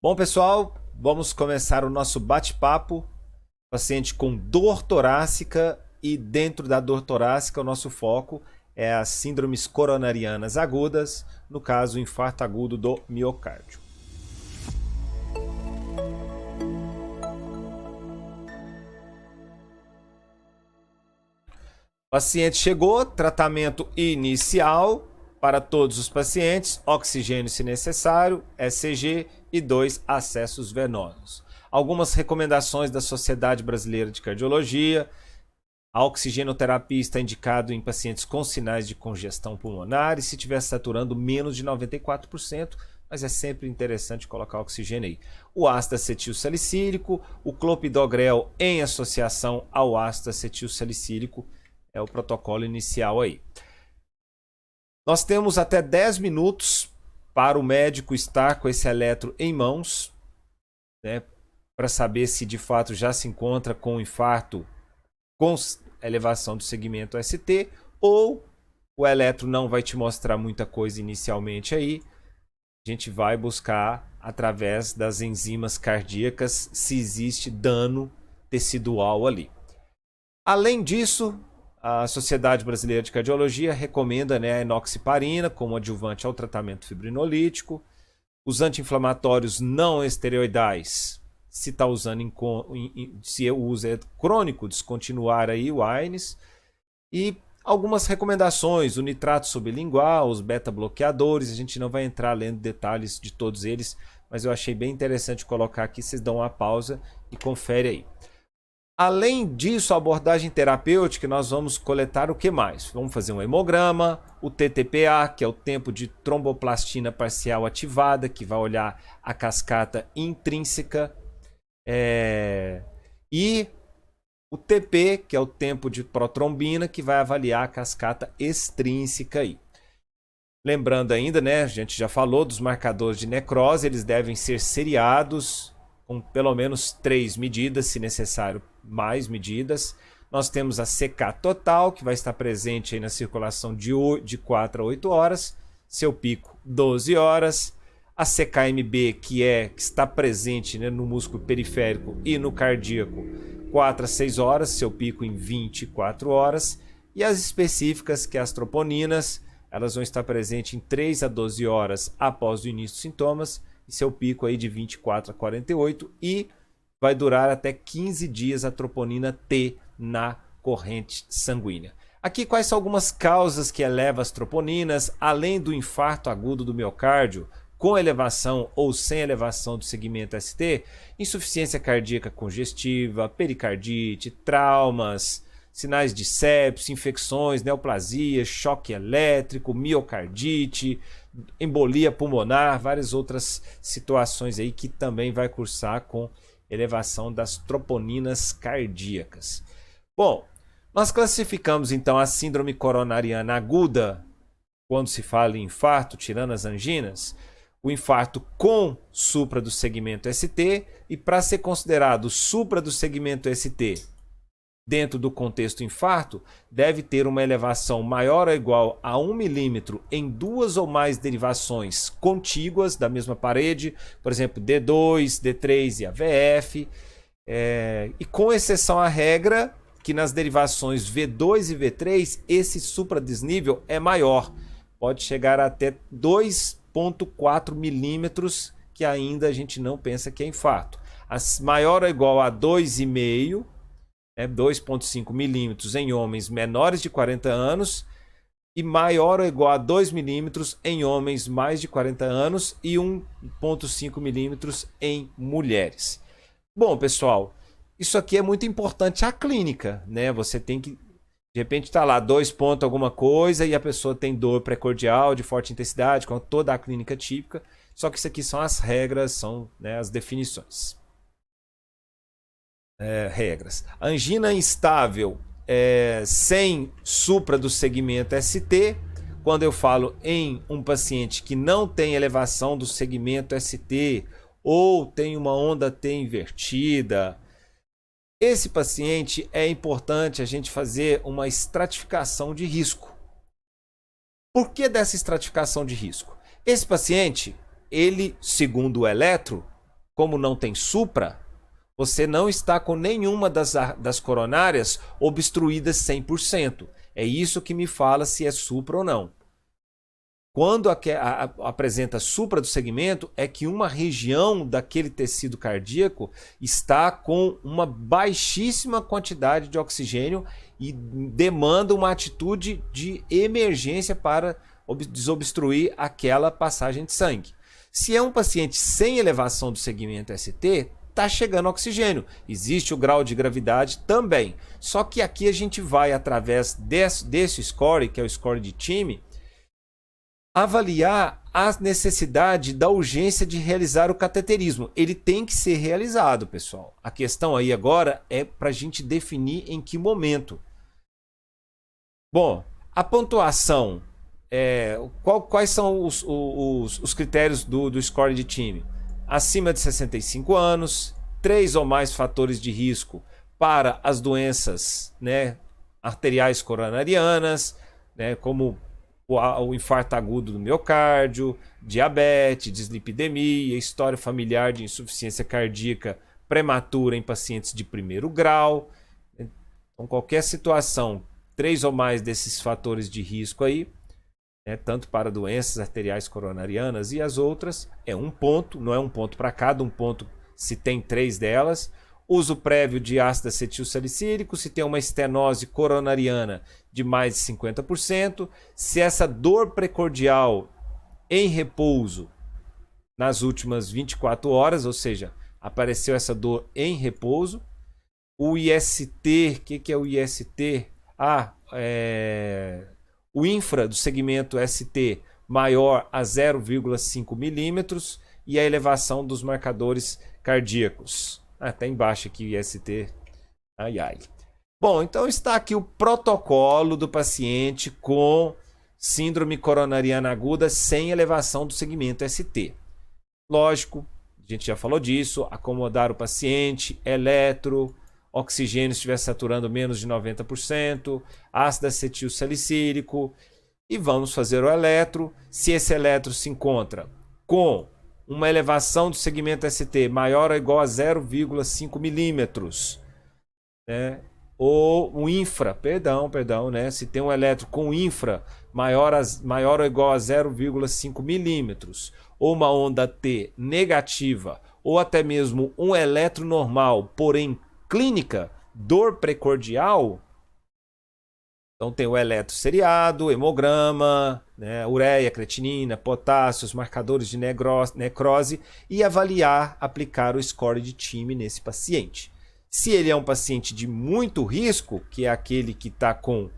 Bom, pessoal, vamos começar o nosso bate-papo. Paciente com dor torácica e dentro da dor torácica o nosso foco é as síndromes coronarianas agudas, no caso, o infarto agudo do miocárdio. O paciente chegou, tratamento inicial para todos os pacientes, oxigênio se necessário, ECG e 2 acessos venosos. Algumas recomendações da Sociedade Brasileira de Cardiologia. A oxigenoterapia está indicado em pacientes com sinais de congestão pulmonar e se estiver saturando menos de 94%, mas é sempre interessante colocar oxigênio aí. O ácido acetilsalicílico, o clopidogrel em associação ao ácido acetilsalicílico é o protocolo inicial aí. Nós temos até 10 minutos para o médico estar com esse eletro em mãos, né, para saber se de fato já se encontra com infarto com elevação do segmento ST, ou o eletro não vai te mostrar muita coisa inicialmente aí. A gente vai buscar através das enzimas cardíacas se existe dano tecidual ali. Além disso, a Sociedade Brasileira de Cardiologia recomenda, né, a enoxiparina como adjuvante ao tratamento fibrinolítico. Os anti-inflamatórios não esteroidais, se está usando se o uso é crônico, descontinuar aí o AINES. E algumas recomendações, o nitrato sublingual, os beta-bloqueadores, a gente não vai entrar lendo detalhes de todos eles, mas eu achei bem interessante colocar aqui, vocês dão uma pausa e confere aí. Além disso, a abordagem terapêutica, nós vamos coletar o que mais? Vamos fazer um hemograma, o TTPA, que é o tempo de tromboplastina parcial ativada, que vai olhar a cascata intrínseca, e o TP, que é o tempo de protrombina, que vai avaliar a cascata extrínseca aí. Lembrando ainda, né, a gente já falou dos marcadores de necrose, eles devem ser seriados com pelo menos 3 medidas, se necessário mais medidas. Nós temos a CK total, que vai estar presente aí na circulação de 4 a 8 horas, seu pico 12 horas. A CKMB, que está presente, né, no músculo periférico e no cardíaco, 4 a 6 horas, seu pico em 24 horas. E as específicas, que é as troponinas, elas vão estar presentes em 3 a 12 horas após o início dos sintomas, e seu pico aí de 24 a 48, e vai durar até 15 dias a troponina T na corrente sanguínea. Aqui quais são algumas causas que elevam as troponinas, além do infarto agudo do miocárdio, com elevação ou sem elevação do segmento ST, insuficiência cardíaca congestiva, pericardite, traumas, sinais de sepse, infecções, neoplasia, choque elétrico, miocardite, embolia pulmonar, várias outras situações aí que também vai cursar com elevação das troponinas cardíacas. Bom, nós classificamos então a síndrome coronariana aguda, quando se fala em infarto, tirando as anginas, o infarto com supra do segmento ST, e para ser considerado supra do segmento ST dentro do contexto infarto, deve ter uma elevação maior ou igual a 1 milímetro em 2 ou mais derivações contíguas da mesma parede, por exemplo, D2, D3 e AVF, e com exceção à regra que nas derivações V2 e V3, esse supradesnível é maior, pode chegar até 2,4 milímetros, que ainda a gente não pensa que é infarto. Maior ou igual a 2,5, 2,5 milímetros em homens menores de 40 anos, e maior ou igual a 2 milímetros em homens mais de 40 anos e 1,5 milímetros em mulheres. Bom, pessoal, isso aqui é muito importante a clínica, né? Você tem que, de repente, está lá 2 pontos alguma coisa e a pessoa tem dor precordial de forte intensidade, com toda a clínica típica. Só que isso aqui são as regras, são, né, as definições. Regras. Angina instável sem supra do segmento ST. Quando eu falo em um paciente que não tem elevação do segmento ST ou tem uma onda T invertida, esse paciente é importante a gente fazer uma estratificação de risco. Por que dessa estratificação de risco? Esse paciente, ele, segundo o eletro, como não tem supra, você não está com nenhuma das coronárias obstruídas 100%. É isso que me fala se é supra ou não. Quando apresenta supra do segmento, é que uma região daquele tecido cardíaco está com uma baixíssima quantidade de oxigênio e demanda uma atitude de emergência para desobstruir aquela passagem de sangue. Se é um paciente sem elevação do segmento ST, está chegando oxigênio. Existe o grau de gravidade também. Só que aqui a gente vai, através desse score, que é o score de time, avaliar a necessidade da urgência de realizar o cateterismo. Ele tem que ser realizado, pessoal. A questão aí agora é para a gente definir em que momento. Bom, a pontuação, quais são os critérios do score de time? Acima de 65 anos, 3 ou mais fatores de risco para as doenças, né, arteriais coronarianas, né, como o infarto agudo do miocárdio, diabetes, dislipidemia, história familiar de insuficiência cardíaca prematura em pacientes de primeiro grau. Então, qualquer situação, 3 ou mais desses fatores de risco aí, né, tanto para doenças arteriais coronarianas e as outras, é um ponto, não é um ponto para cada, um ponto se tem 3 delas. Uso prévio de ácido acetilsalicílico, se tem uma estenose coronariana de mais de 50%, se essa dor precordial em repouso nas últimas 24 horas, ou seja, apareceu essa dor em repouso, o IST, o que é o IST? O infra do segmento ST maior a 0,5 milímetros e a elevação dos marcadores cardíacos. Tá embaixo aqui o IST. Ai, ai. Bom, então está aqui o protocolo do paciente com síndrome coronariana aguda sem elevação do segmento ST. Lógico, a gente já falou disso, acomodar o paciente, eletro, oxigênio se estiver saturando menos de 90%, ácido acetilsalicílico e vamos fazer o eletro. Se esse eletro se encontra com uma elevação do segmento ST maior ou igual a 0,5 milímetros, né? Ou um infra, né? Se tem um eletro com infra maior ou igual a 0,5 milímetros, ou uma onda T negativa, ou até mesmo um eletro normal, porém clínica, dor precordial, então tem o eletro seriado, hemograma, né, ureia, creatinina, potássio, os marcadores de necrose e avaliar, aplicar o score de time nesse paciente. Se ele é um paciente de muito risco, que é aquele que está com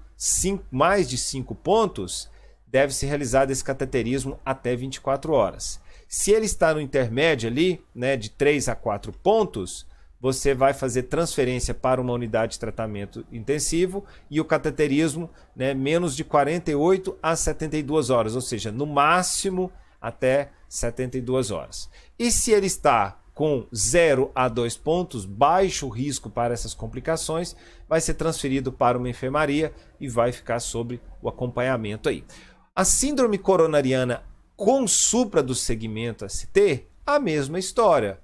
mais de 5 pontos, deve-se realizar esse cateterismo até 24 horas. Se ele está no intermédio ali, né, de 3 a 4 pontos, você vai fazer transferência para uma unidade de tratamento intensivo e o cateterismo, né, menos de 48 a 72 horas, ou seja, no máximo até 72 horas. E se ele está com 0 a 2 pontos, baixo risco para essas complicações, vai ser transferido para uma enfermaria e vai ficar sob o acompanhamento aí. A síndrome coronariana com supra do segmento ST, a mesma história.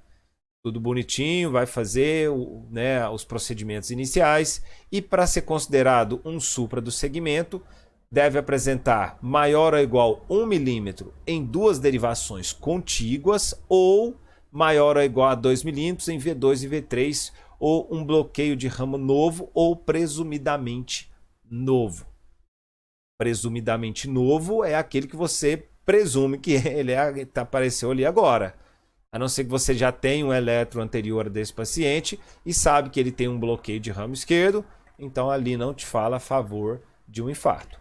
Tudo bonitinho, vai fazer, né, os procedimentos iniciais e para ser considerado um supra do segmento, deve apresentar maior ou igual a 1 milímetro em 2 derivações contíguas ou maior ou igual a 2 milímetros em V2 e V3 ou um bloqueio de ramo novo ou presumidamente novo. Presumidamente novo é aquele que você presume que ele apareceu ali agora. A não ser que você já tenha um eletro anterior desse paciente e sabe que ele tem um bloqueio de ramo esquerdo, então ali não te fala a favor de um infarto.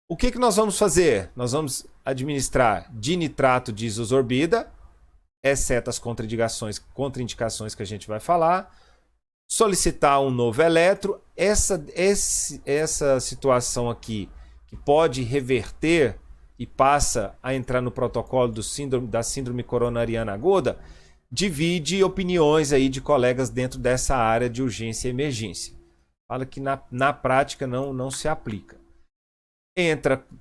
O que nós vamos fazer? Nós vamos administrar dinitrato de isosorbida, exceto as contraindicações que a gente vai falar, solicitar um novo eletro. Essa situação aqui, que pode reverter e passa a entrar no protocolo da síndrome coronariana aguda, divide opiniões aí de colegas dentro dessa área de urgência e emergência. Fala que na prática não se aplica.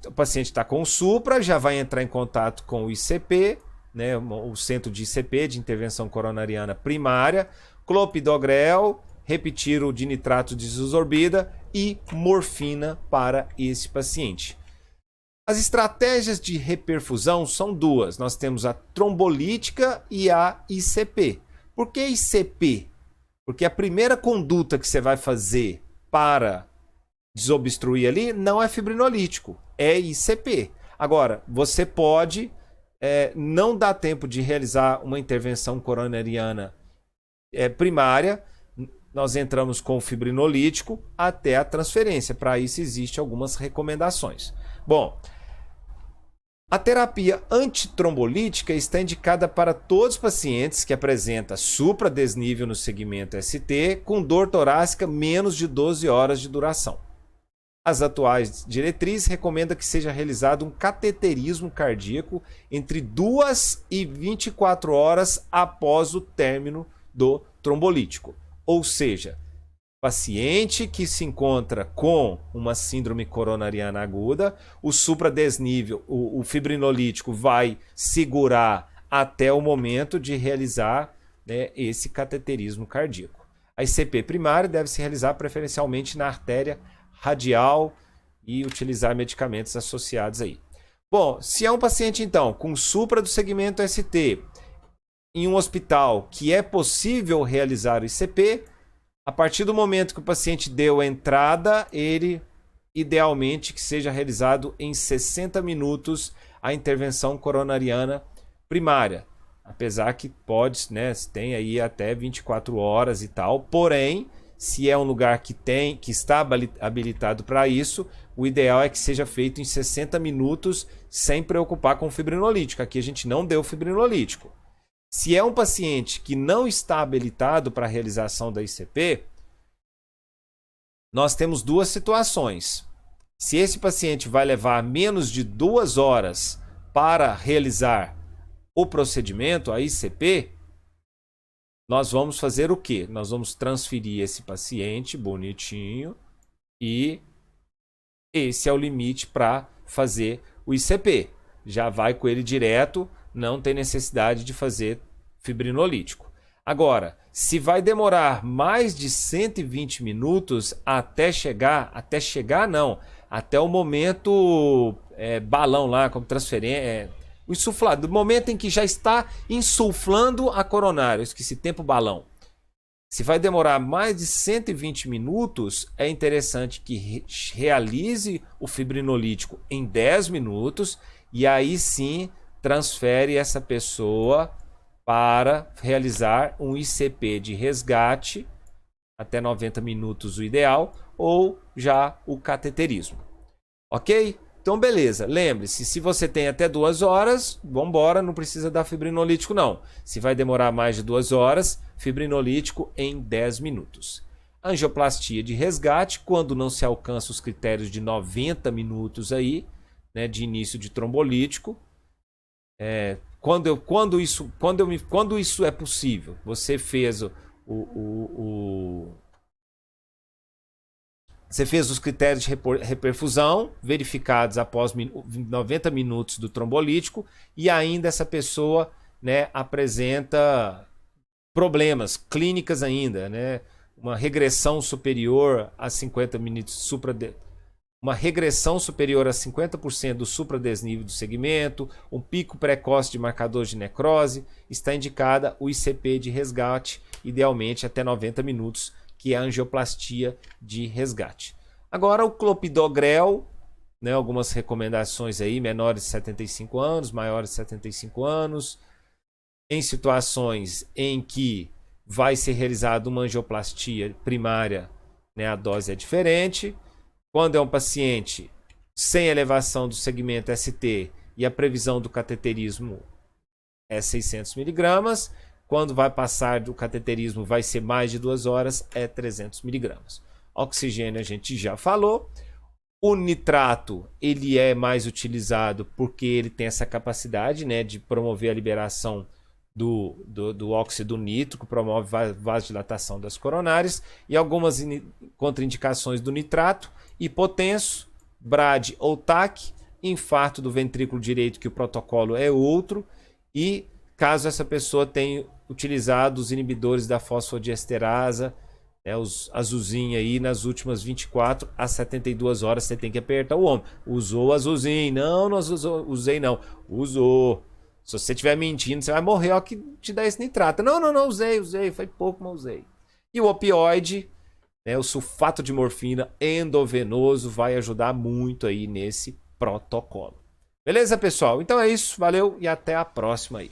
O paciente está com o supra, já vai entrar em contato com o ICP, né, o centro de ICP, de intervenção coronariana primária, clopidogrel, retiro de nitrato de isosorbida e morfina para esse paciente. As estratégias de reperfusão são duas. Nós temos a trombolítica e a ICP. Por que ICP? Porque a primeira conduta que você vai fazer para desobstruir ali não é fibrinolítico, é ICP. Agora, você pode não dar tempo de realizar uma intervenção coronariana primária. Nós entramos com o fibrinolítico até a transferência. Para isso existem algumas recomendações. Bom, a terapia antitrombolítica está indicada para todos os pacientes que apresentam supradesnível no segmento ST com dor torácica menos de 12 horas de duração. As atuais diretrizes recomendam que seja realizado um cateterismo cardíaco entre 2 e 24 horas após o término do trombolítico. Ou seja, paciente que se encontra com uma síndrome coronariana aguda, o supradesnível, o fibrinolítico vai segurar até o momento de realizar, né, esse cateterismo cardíaco. A ICP primária deve se realizar preferencialmente na artéria radial e utilizar medicamentos associados aí. Bom, se é um paciente então com supra do segmento ST em um hospital que é possível realizar o ICP, a partir do momento que o paciente deu a entrada, ele idealmente que seja realizado em 60 minutos a intervenção coronariana primária. Apesar que pode, né, tem aí até 24 horas e tal, porém, se é um lugar que está habilitado para isso, o ideal é que seja feito em 60 minutos sem preocupar com o fibrinolítico. Aqui a gente não deu fibrinolítico. Se é um paciente que não está habilitado para a realização da ICP, nós temos duas situações. Se esse paciente vai levar menos de 2 horas para realizar o procedimento, a ICP, nós vamos fazer o quê? Nós vamos transferir esse paciente bonitinho e esse é o limite para fazer o ICP. Já vai com ele direto, não tem necessidade de fazer fibrinolítico. Agora, se vai demorar mais de 120 minutos até o momento balão lá, como transferência, o insuflado, do momento em que já está insuflando a coronária, esqueci, tempo balão. Se vai demorar mais de 120 minutos, é interessante que realize o fibrinolítico em 10 minutos e aí sim transfere essa pessoa para realizar um ICP de resgate, até 90 minutos o ideal, ou já o cateterismo. Ok? Então beleza, lembre-se, se você tem até 2 horas, vamos embora, não precisa dar fibrinolítico não. Se vai demorar mais de 2 horas, fibrinolítico em 10 minutos. Angioplastia de resgate, quando não se alcança os critérios de 90 minutos aí, né, de início de trombolítico. Quando isso é possível, você fez você fez os critérios de reperfusão verificados após 90 minutos do trombolítico e ainda essa pessoa, né, apresenta problemas clínicas ainda, né, uma regressão superior a 50 minutos uma regressão superior a 50% do supradesnível do segmento, um pico precoce de marcadores de necrose, está indicada o ICP de resgate, idealmente até 90 minutos, que é a angioplastia de resgate. Agora o clopidogrel, né, algumas recomendações aí, menores de 75 anos, maiores de 75 anos, em situações em que vai ser realizada uma angioplastia primária, né, a dose é diferente. Quando é um paciente sem elevação do segmento ST e a previsão do cateterismo é 600 mg, quando vai passar do cateterismo vai ser mais de 2 horas, é 300 mg. Oxigênio a gente já falou. O nitrato ele é mais utilizado porque ele tem essa capacidade, né, de promover a liberação do óxido nítrico, promove vasodilatação das coronárias, e algumas contraindicações do nitrato: hipotenso, BRAD ou TAC, infarto do ventrículo direito, que o protocolo é outro, e caso essa pessoa tenha utilizado os inibidores da fosfodiesterasa, né, os azulzinho aí, nas últimas 24 a 72 horas, você tem que apertar o ombro. Usou o azulzinho? Não, não usei não. Usou. Se você estiver mentindo, você vai morrer ó, que te dá esse nitrato. Não, não, não, usei. Foi pouco, mas usei. E o opioide, né, o sulfato de morfina endovenoso, vai ajudar muito aí nesse protocolo. Beleza, pessoal? Então é isso. Valeu e até a próxima aí.